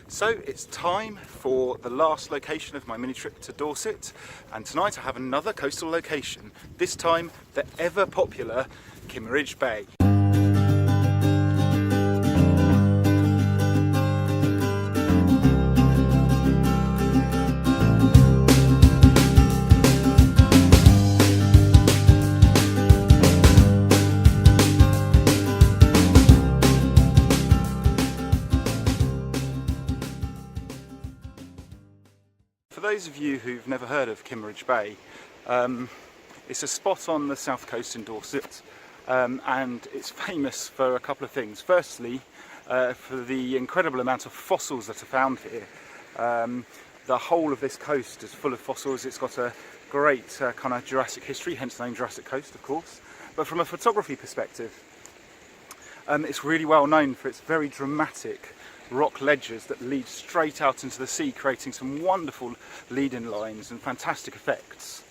So it's time for the last location of my mini trip to Dorset, and tonight I have another coastal location, this time the ever popular Kimmeridge Bay. For those of you who've never heard of Kimmeridge Bay, it's a spot on the south coast in Dorset, and it's famous for a couple of things. Firstly, for the incredible amount of fossils that are found here. The whole of this coast is full of fossils. It's got a great kind of Jurassic history, hence the name Jurassic Coast, of course. But from a photography perspective, it's really well known for its very dramatic rock ledges that lead straight out into the sea, creating some wonderful lead-in lines and fantastic effects.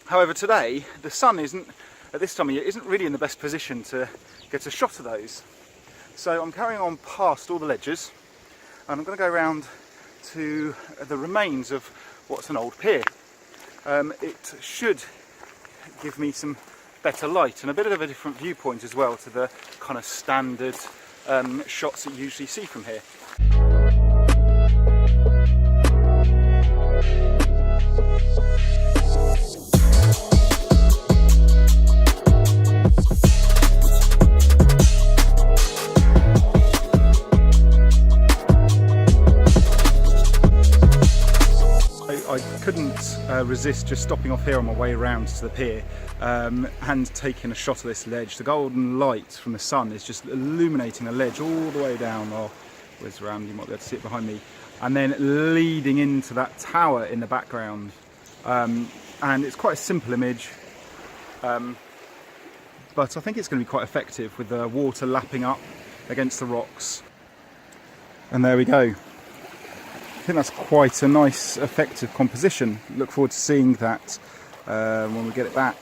However, today the sun isn't, at this time of year, isn't really in the best position to get a shot of those. So I'm carrying on past all the ledges, and I'm going to go around to the remains of what's an old pier. It should give me some better light and a bit of a different viewpoint as well to the kind of standard shots that you usually see from here. I couldn't resist just stopping off here on my way around to the pier and taking a shot of this ledge. The golden light from the sun is just illuminating the ledge all the way down. Oh, where's around? You might be able to see it behind me. And then leading into that tower in the background. And it's quite a simple image, but I think it's going to be quite effective with the water lapping up against the rocks. And there we go. I think that's quite a nice, effective composition. Look forward to seeing that when we get it back.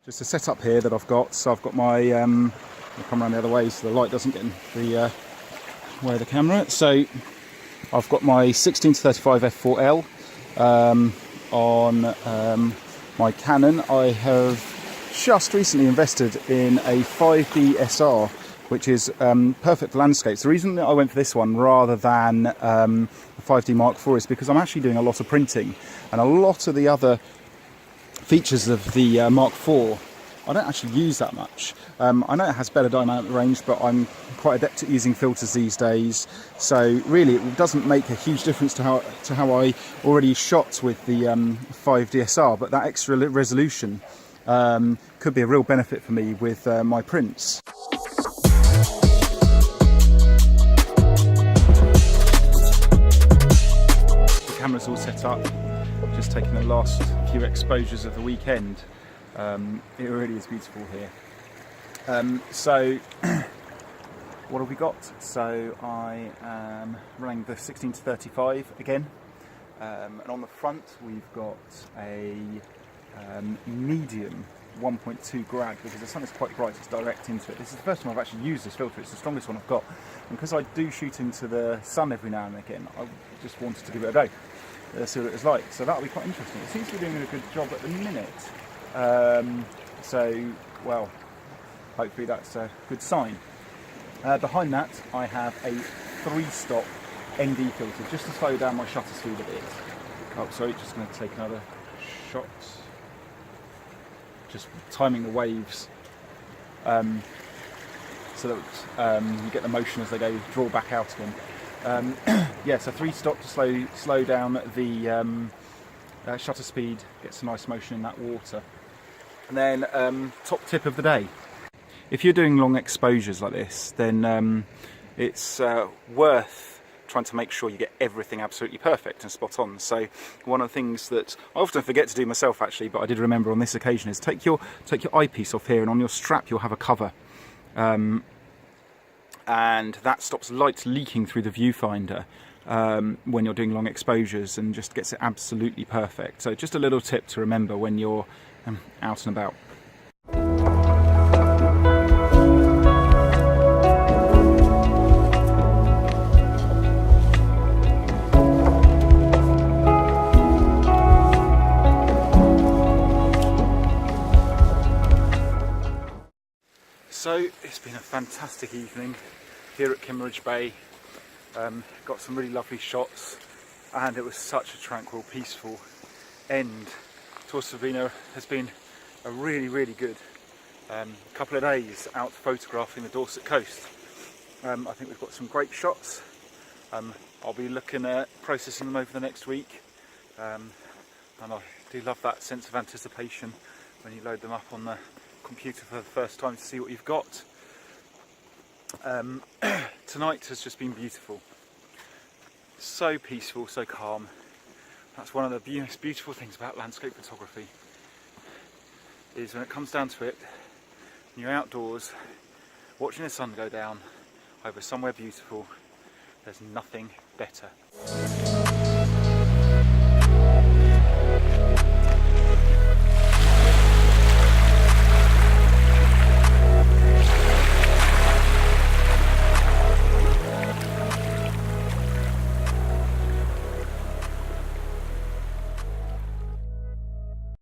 Just a setup here that I've got. So I've got my, I'll come around the other way so the light doesn't get in the way of the camera. So I've got my 16-35 F4L on my Canon. I have just recently invested in a 5D SR, which is perfect for landscapes. The reason that I went for this one rather than the 5D Mark IV is because I'm actually doing a lot of printing, and a lot of the other features of the Mark IV I don't actually use that much. I know it has better dynamic range, but I'm quite adept at using filters these days, so really it doesn't make a huge difference to how I already shot with the 5DSR, but that extra resolution could be a real benefit for me with my prints. The camera's all set up, just taking the last few exposures of the weekend. It really is beautiful here. So what have we got? So I am running the 16-35 again, and on the front we've got a medium 1.2 grad, because the sun is quite bright, it's direct into it. This is the first time I've actually used this filter. It's the strongest one I've got, and because I do shoot into the sun every now and again, I just wanted to give it a go, see what it was like. So that'll be quite interesting. It seems to be doing a good job at the minute. So, well, hopefully that's a good sign. Behind that I have a 3-stop ND filter, just to slow down my shutter speed a bit. Oh, sorry, just going to take another shot. Just timing the waves so that you get the motion as they go, draw back out again. Yeah, so 3-stop to slow down the shutter speed, gets a nice motion in that water. And then top tip of the day. If you're doing long exposures like this, then it's worth trying to make sure you get everything absolutely perfect and spot on. So one of the things that I often forget to do myself actually, but I did remember on this occasion, is take your eyepiece off here, and on your strap you'll have a cover. and that stops light leaking through the viewfinder when you're doing long exposures, and just gets it absolutely perfect. So just a little tip to remember when you're out and about. So it's been a fantastic evening here at Kimmeridge Bay. Got some really lovely shots, and it was such a tranquil, peaceful end. Dorset has been a really good couple of days out photographing the Dorset coast. I think we've got some great shots. I'll be looking at processing them over the next week, and I do love that sense of anticipation when you load them up on the computer for the first time to see what you've got. Tonight has just been beautiful. So peaceful, so calm. That's one of the most beautiful things about landscape photography, is when it comes down to it, and you're outdoors watching the sun go down over somewhere beautiful, there's nothing better.